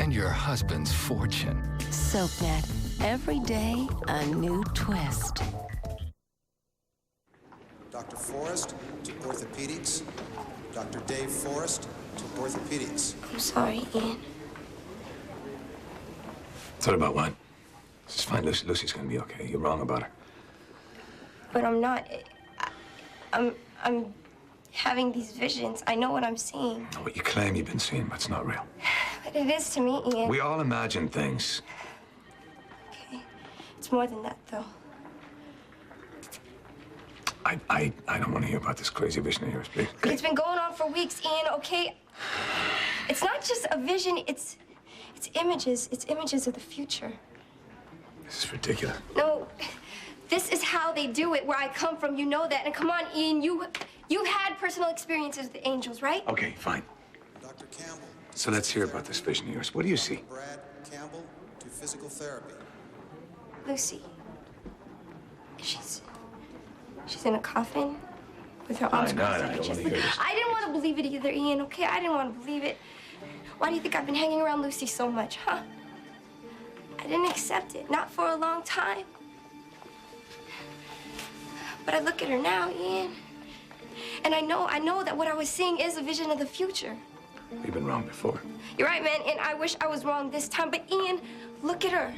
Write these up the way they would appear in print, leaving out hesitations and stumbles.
and your husband's fortune. SoapNet. Every day, a new twist. Dr. Forrest to orthopedics. Dr. Dave Forrest to orthopedics. I'm sorry, Ian. Sorry about what? It's fine, Lucy. Lucy's gonna be okay. You're wrong about her. But I'm not. I'm having these visions. I know what I'm seeing. What you claim you've been seeing, but it's not real. But it is to me, Ian. We all imagine things. Okay. It's more than that, though. I don't want to hear about this crazy vision of yours, please. It's been going on for weeks, Ian, okay? It's not just a vision, it's images. It's images of the future. This is ridiculous. No, this is how they do it where I come from. You know that. And come on, Ian, you've had personal experiences with the angels, right? Okay, fine. Dr. Campbell. So let's hear about this vision of yours. What do you see? Brad Campbell to physical therapy. Lucy. She's in a coffin with her arms crossed. I don't want to hear this. I didn't want to believe it either, Ian, okay? I didn't want to believe it. Why do you think I've been hanging around Lucy so much, huh? I didn't accept it, not for a long time. But I look at her now, Ian, and I know that what I was seeing is a vision of the future. We've been wrong before. You're right, man, and I wish I was wrong this time. But Ian, look at her.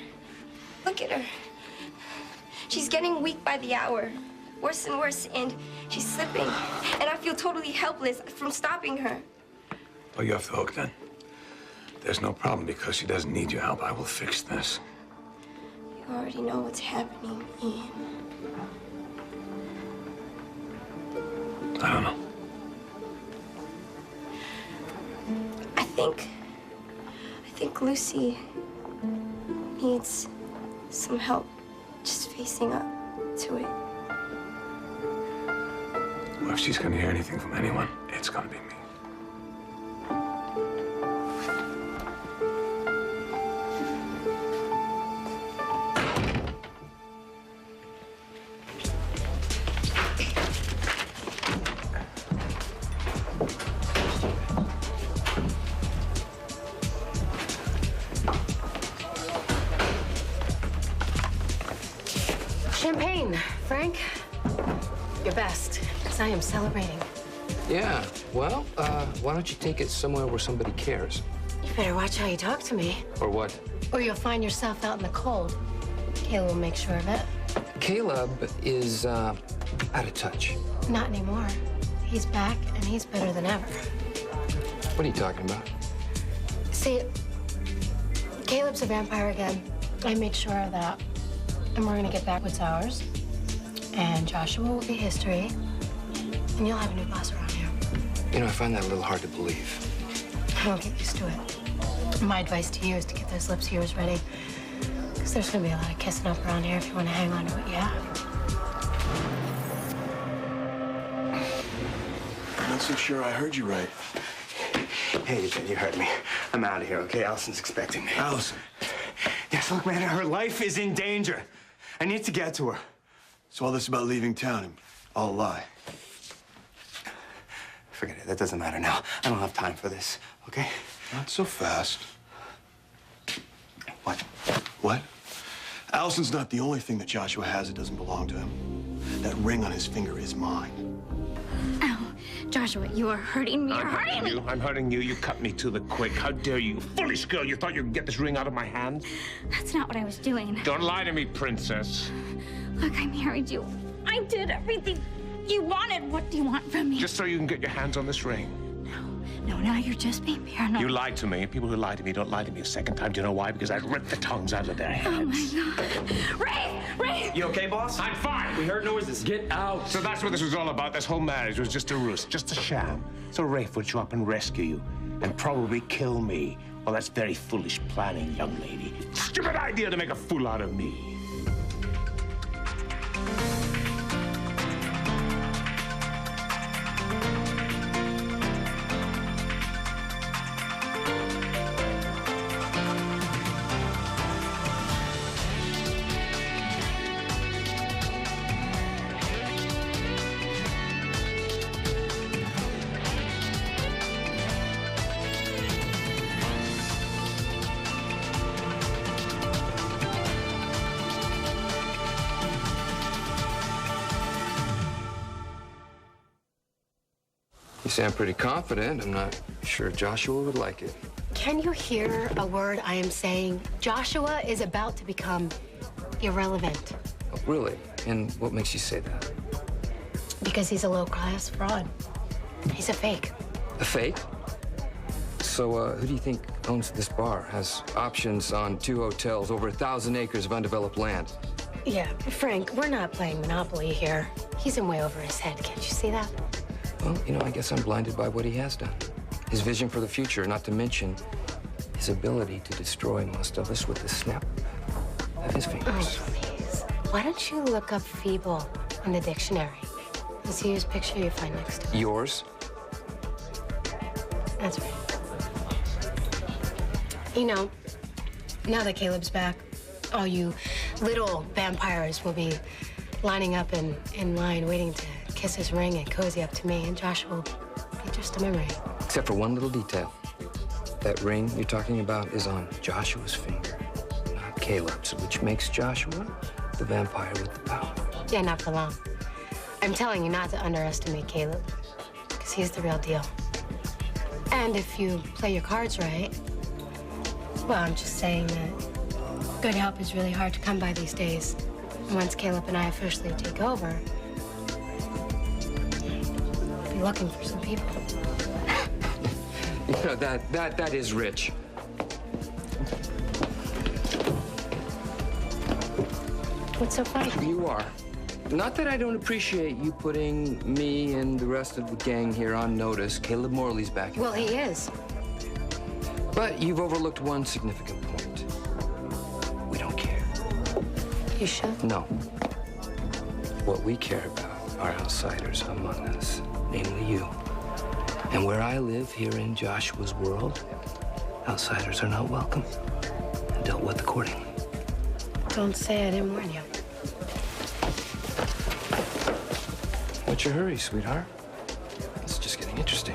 Look at her. She's getting weak by the hour. Worse and worse, and she's slipping. And I feel totally helpless from stopping her. Well, you're off the hook then. There's no problem because she doesn't need your help. I will fix this. You already know what's happening, Ian. I don't know. I think Lucy needs some help just facing up to it. Well, if she's gonna hear anything from anyone, it's gonna be me. Champagne, Frank. Your best, because I am celebrating. Yeah, well, why don't you take it somewhere where somebody cares? You better watch how you talk to me, Or what? or you'll find yourself out in the cold. Kayla will make sure of it. Caleb is, out of touch. Not anymore. He's back, and he's better than ever. What are you talking about? See, Caleb's a vampire again. I made sure of that. And we're gonna get back what's ours. And Joshua will be history. And you'll have a new boss around here. You know, I find that a little hard to believe. Don't get used to it. My advice to you is to get those lips of yours ready. Because there's gonna be a lot of kissing up around here if you want to hang on to what you have. I'm not so sure I heard you right. Hey, you heard me. I'm out of here, okay? Allison's expecting me. Allison. Yes, look, man, her life is in danger. I need to get to her. So all this about leaving town and all a lie. Forget it. That doesn't matter now. I don't have time for this, okay? Not so fast. What? What? Allison's not the only thing that Joshua has that doesn't belong to him. That ring on his finger is mine. Ow. Joshua, you are hurting me. You're hurting me. I'm hurting you. You cut me to the quick. How dare you? Foolish girl. You thought you could get this ring out of my hand? That's not what I was doing. Don't lie to me, princess. Look, I married you. I did everything you wanted. What do you want from me? Just so you can get your hands on this ring. No, now you're just being paranoid. You lied to me. People who lie to me don't lie to me a second time. Do you know why? Because I ripped the tongues out of their heads. Oh, my God. Ray! You okay, boss? I'm fine. We heard noises. Get out! So that's what this was all about. This whole marriage was just a ruse, just a sham. So Rafe would show up and rescue you and probably kill me. Well, that's very foolish planning, young lady. Stupid idea to make a fool out of me. You sound pretty confident. I'm not sure Joshua would like it. Can you hear a word I am saying? Joshua is about to become irrelevant. Oh, really? And what makes you say that? Because he's a low-class fraud. He's a fake. A fake? So, who do you think owns this bar? Has options on 2 hotels, over 1,000 acres of undeveloped land? Yeah, Frank, we're not playing Monopoly here. He's in way over his head. Can't you see that? Well, you know, I guess I'm blinded by what he has done. His vision for the future, not to mention his ability to destroy most of us with the snap of his fingers. Oh, please. Why don't you look up feeble in the dictionary and see whose picture you find next to it? Yours? That's right. You know, now that Caleb's back, all you little vampires will be lining up in line waiting to kiss his ring and cozy up to me, and Joshua will be just a memory. Except for one little detail. That ring you're talking about is on Joshua's finger, not Caleb's, which makes Joshua the vampire with the power. Yeah, not for long. I'm telling you not to underestimate Caleb, because he's the real deal. And if you play your cards right, well, I'm just saying that good help is really hard to come by these days. And once Caleb and I officially take over, we'll be looking for some people. You know, that is rich. What's so funny? You are. Not that I don't appreciate you putting me and the rest of the gang here on notice. Caleb Morley's back in Well, town. he is. But you've overlooked one significant point. We don't care. You should. No. What we care about are outsiders among us, namely you. And where I live here in Joshua's world, outsiders are not welcome and dealt with accordingly. Don't say I didn't warn you. What's your hurry, sweetheart? It's just getting interesting.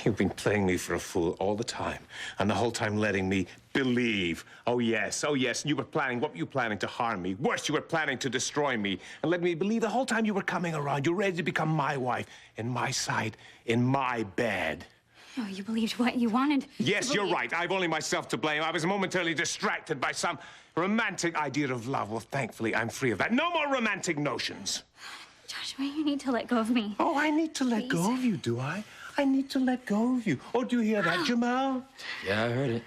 You've been playing me for a fool all the time, and the whole time letting me believe. Oh, yes, you were planning. What were you planning? To harm me. Worse, you were planning to destroy me, and let me believe the whole time you were coming around. You're ready to become my wife, in my side, in my bed. Oh, you believed what you wanted. Yes, you're right. I've only myself to blame. I was momentarily distracted by some romantic idea of love. Well, thankfully, I'm free of that. No more romantic notions. Joshua, you need to let go of me. Oh, I need to let go of you, do I? I need to let go of you. Oh, do you hear that, Jamal? Yeah, I heard it.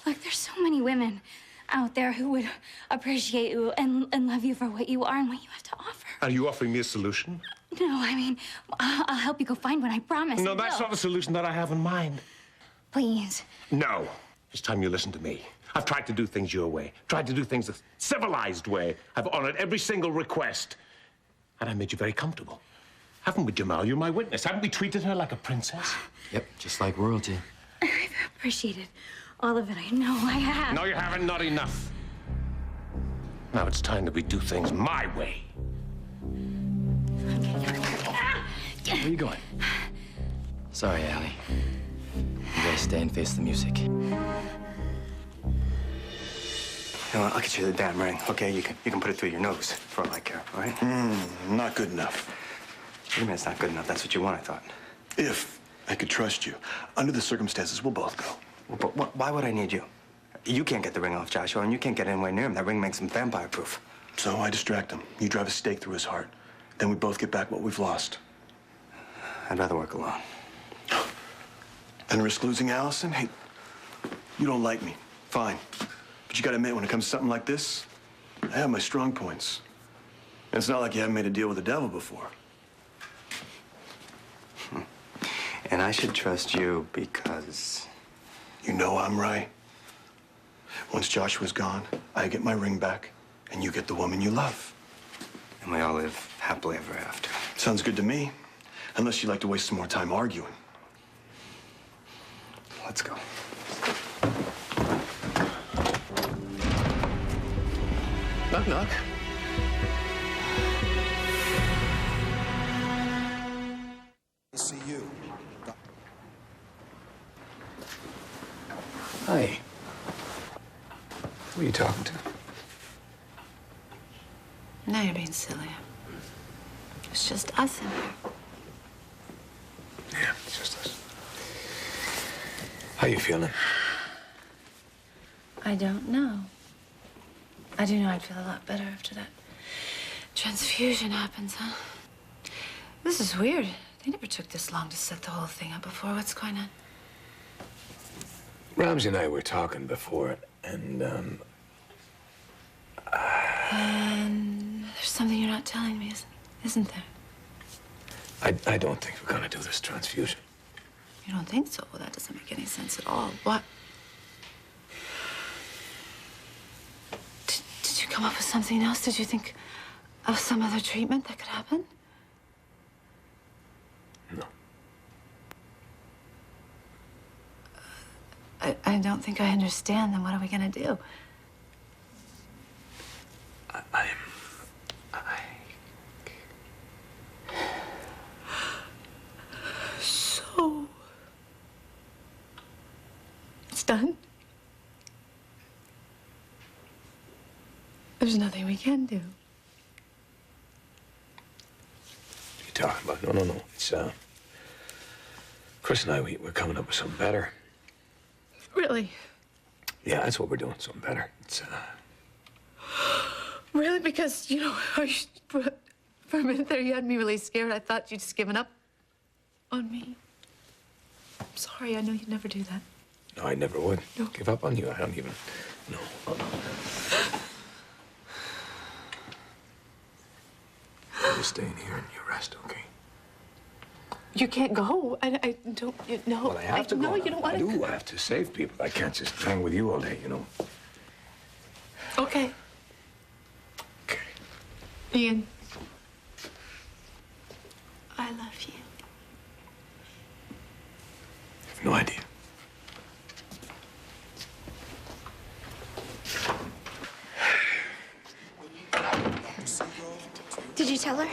Look, there's so many women out there who would appreciate you and love you for what you are and what you have to offer. Are you offering me a solution? No, I mean, I'll help you go find one, I promise. No, that's not the solution that I have in mind. Please. No. It's time you listen to me. I've tried to do things your way, tried to do things the civilized way. I've honored every single request, and I made you very comfortable. Haven't we, Jamal? You're my witness. Haven't we treated her like a princess? Yep, just like royalty. I've appreciated all of it. I know I have. No, you haven't. Not enough. Now it's time that we do things my way. Where are you going? Sorry, Allie. You guys stay and face the music. You know what? I'll get you the damn ring, okay? You can put it through your nose, for all I care, all right? Not good enough. What do you mean it's not good enough? That's what you want, I thought. If I could trust you, under the circumstances, we'll both go. Well, but why would I need you? You can't get the ring off Joshua, and you can't get anywhere near him. That ring makes him vampire-proof. So I distract him. You drive a stake through his heart. Then we both get back what we've lost. I'd rather work alone. And risk losing Allison? Hey, you don't like me. Fine. But you gotta admit, when it comes to something like this, I have my strong points. And it's not like you haven't made a deal with the devil before. And I should trust you because... You know I'm right. Once Joshua's gone, I get my ring back, and you get the woman you love. And we all live happily ever after. Sounds good to me. Unless you'd like to waste some more time arguing. Let's go. Knock, knock. See you. Hi. Who are you talking to? No, you're being silly. It's just us in here. How you feeling? I don't know. I do know I'd feel a lot better after that transfusion happens, huh? This is weird. They never took this long to set the whole thing up before. What's going on? Ramsey and I were talking before, and And there's something you're not telling me, isn't there? I don't think we're gonna do this transfusion. You don't think so? Well, that doesn't make any sense at all. What? Did you come up with something else? Did you think of some other treatment that could happen? No. I don't think I understand. Then what are we gonna do? So it's done. There's nothing we can do. What are you talking about? No. It's, Chris and I, we're coming up with something better. Really? Yeah, that's what we're doing, something better. It's, Really? Because, you know, for a minute there, you had me really scared. I thought you'd just given up on me. I'm sorry. I know you'd never do that. No, I never would. No. Give up on you. I don't even... No. You're staying here and you rest, okay? You can't go. I don't... No. Well, I have to go. No, you don't want to... I have to save people. I can't just hang with you all day, you know? Okay. Okay. Ian. I love you. I have no idea. Did you tell her?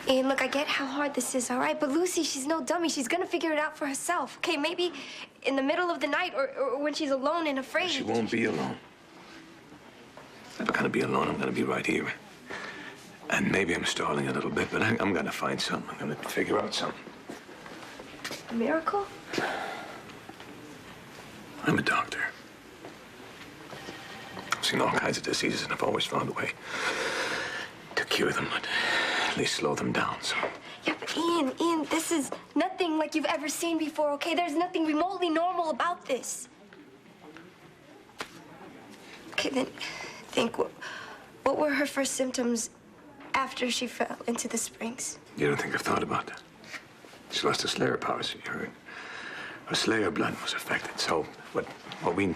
Ian, look, I get how hard this is, all right? But Lucy, she's no dummy. She's gonna figure it out for herself. Okay, maybe in the middle of the night or when she's alone and afraid. She won't be alone. I'm not gonna be alone. I'm gonna be right here. And maybe I'm stalling a little bit, but I'm gonna find something. I'm gonna figure out something. A miracle? I'm a doctor. I've seen all kinds of diseases, and I've always found a way to cure them, but at least slow them down, so... Yeah, but Ian, this is nothing like you've ever seen before, okay? There's nothing remotely normal about this. Okay, then think, what were her first symptoms after she fell into the springs? You don't think I've thought about that? She lost her Slayer powers, you heard. Her Slayer blood was affected, so what we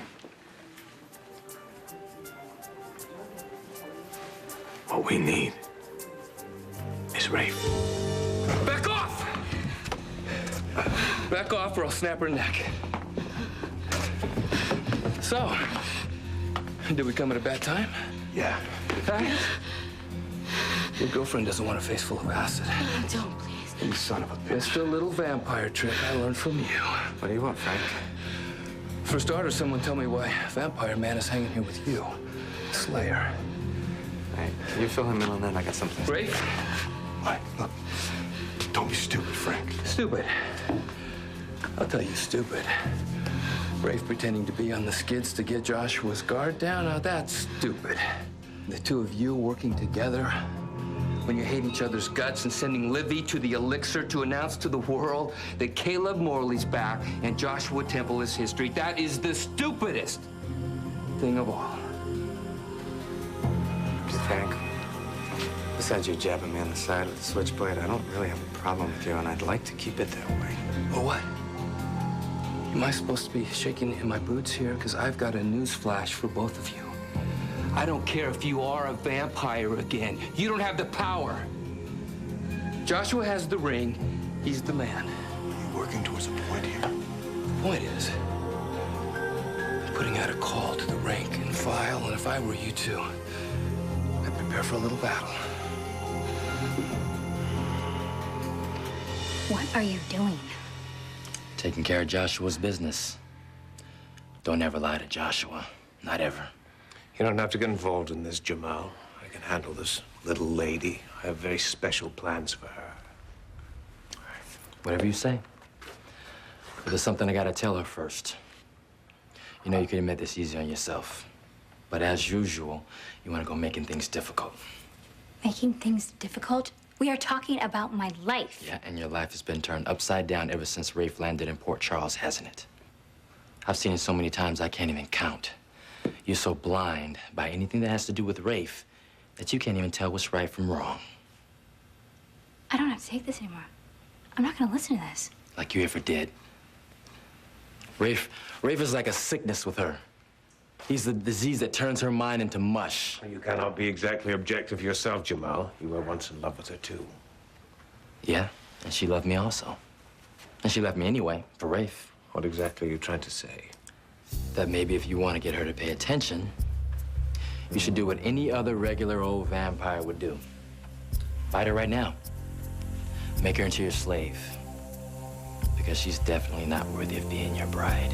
need is Rafe. Back off! Back off or I'll snap her neck. So, did we come at a bad time? Yeah. Huh? Your girlfriend doesn't want a face full of acid. Don't, please. You son of a bitch. Just a little vampire trick I learned from you. What do you want, Frank? For starters, someone tell me why Vampire Man is hanging here with you, Slayer. Hey, can you fill him in on that? I got something. Rafe? What? Look, don't be stupid, Frank. Stupid. I'll tell you, stupid. Rafe pretending to be on the skids to get Joshua's guard down, now that's stupid. The two of you working together when you hate each other's guts and sending Livy to the elixir to announce to the world that Caleb Morley's back and Joshua Temple is history. That is the stupidest thing of all. Frank, besides you jabbing me on the side with a switchblade, I don't really have a problem with you, and I'd like to keep it that way. Well, what? Am I supposed to be shaking in my boots here? Because I've got a news flash for both of you. I don't care if you are a vampire again. You don't have the power. Joshua has the ring. He's the man. Are you working towards a point here? The point is, I'm putting out a call to the rank and file, and if I were you two, I'd prepare for a little battle. What are you doing? Taking care of Joshua's business. Don't ever lie to Joshua. Not ever. You don't have to get involved in this, Jamal. I can handle this little lady. I have very special plans for her. Whatever you say. But there's something I gotta tell her first. You know you could have made this easy on yourself. But as usual, you wanna go making things difficult. Making things difficult? We are talking about my life. Yeah, and your life has been turned upside down ever since Rafe landed in Port Charles, hasn't it? I've seen it so many times I can't even count. You're so blind by anything that has to do with Rafe that you can't even tell what's right from wrong. I don't have to take this anymore. I'm not gonna listen to this. Like you ever did. Rafe is like a sickness with her. He's the disease that turns her mind into mush. You cannot be exactly objective yourself, Jamal. You were once in love with her, too. Yeah, and she loved me also. And she left me anyway, for Rafe. What exactly are you trying to say? That maybe if you want to get her to pay attention, you should do what any other regular old vampire would do. Fight her right now. Make her into your slave. Because she's definitely not worthy of being your bride.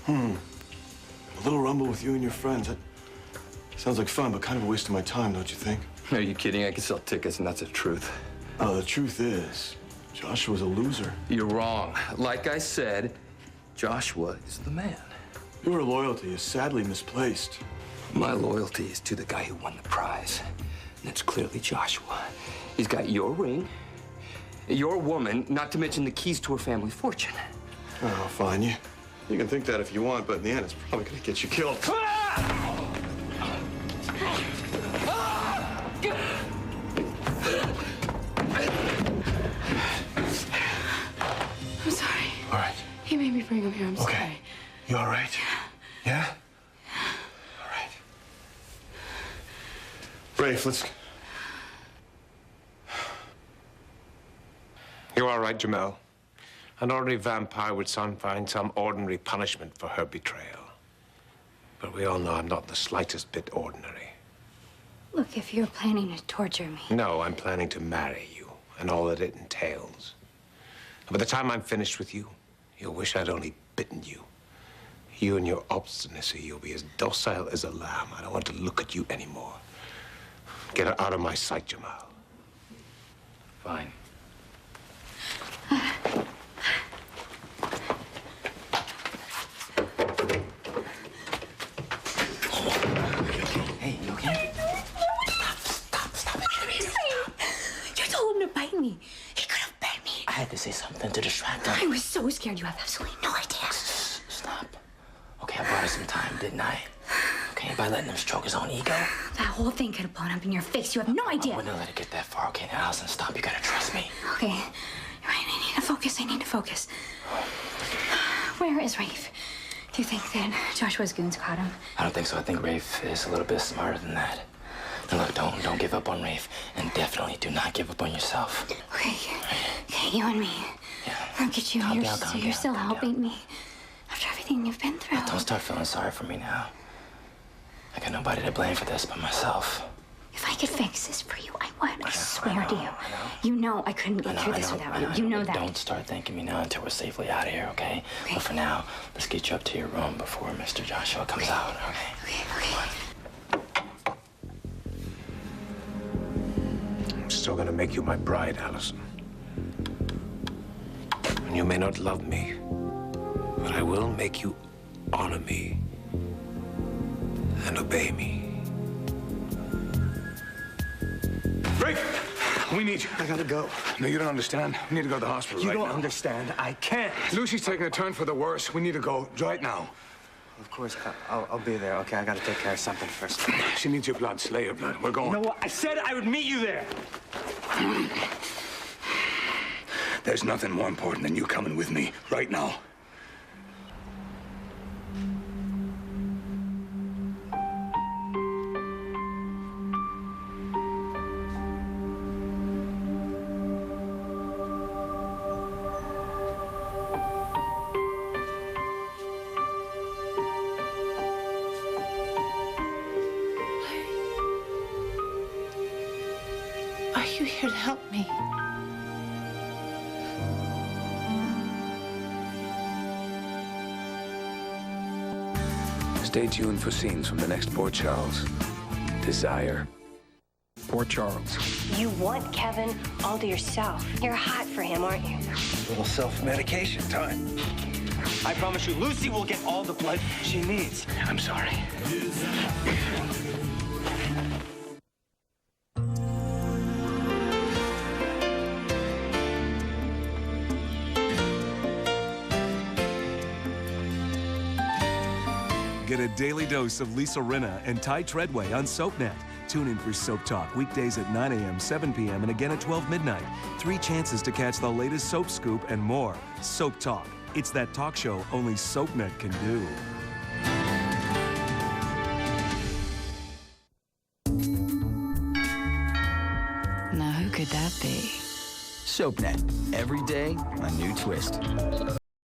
A little rumble with you and your friends. That sounds like fun, but kind of a waste of my time, don't you think? Are you kidding? I can sell tickets, and that's the truth. Oh, the truth is, Joshua's a loser. You're wrong. Like I said, Joshua is the man. Your loyalty is sadly misplaced. My loyalty is to the guy who won the prize. And it's clearly Joshua. He's got your ring, your woman, not to mention the keys to her family fortune. Oh, fine. You can think that if you want, but in the end, it's probably gonna get you killed. I'm sorry. All right. He made me bring him here. I'm Okay. sorry. You all right? Yeah? All right. Rafe, let's... You're all right, Jamal. An ordinary vampire would find some ordinary punishment for her betrayal. But we all know I'm not the slightest bit ordinary. Look, if you're planning to torture me. No, I'm planning to marry you and all that it entails. And by the time I'm finished with you, you'll wish I'd only bitten you. You and your obstinacy, you'll be as docile as a lamb. I don't want to look at you anymore. Get her out of my sight, Jamal. Fine. Hey, you okay? Stop. You told him to bite me. He could have bit me. I had to say something to distract him. I was so scared. You have absolutely no idea. Stop. Okay, I bought her some time, didn't I? Okay, by letting him stroke his own ego. That whole thing could have blown up in your face. You have no idea. I wouldn't let it get that far. Okay, now Allison, stop. You gotta trust me. Okay. You're right. I need to focus. Where is Rafe? Do you think that Joshua's goons caught him? I don't think so. I think Rafe is a little bit smarter than that. And look, don't give up on Rafe. And definitely do not give up on yourself. Okay, you and me. Yeah. Look at you. You're still helping me. After everything you've been through. Don't start feeling sorry for me now. I got nobody to blame for this but myself. If I could fix this for you, I would. I swear to you. You know I couldn't get through this without you. You know that. Don't start thanking me now until we're safely out of here, okay? But for now, let's get you up to your room before Mr. Joshua comes out, okay? Okay. I'm still gonna make you my bride, Allison. And you may not love me, but I will make you honor me and obey me. Rafe, we need you. I gotta go. No, you don't understand. We need to go to the hospital You right don't now. understand. I can't. Lucy's taking a turn for the worse. We need to go right now. Of course, I'll be there. Okay, I gotta take care of something first. She needs your blood. Slay your blood. We're going. You know what? I said I would meet you there. There's nothing more important than you coming with me right now. Are you here to help me? Stay tuned for scenes from the next Port Charles. Desire. Port Charles. You want Kevin all to yourself. You're hot for him, aren't you? A little self-medication time. I promise you, Lucy will get all the blood she needs. I'm sorry. Get a daily dose of Lisa Rinna and Ty Treadway on SoapNet. Tune in for Soap Talk weekdays at 9 a.m., 7 p.m., and again at 12 midnight. 3 chances to catch the latest soap scoop and more. Soap Talk. It's that talk show only SoapNet can do. Now, who could that be? SoapNet. Every day, a new twist.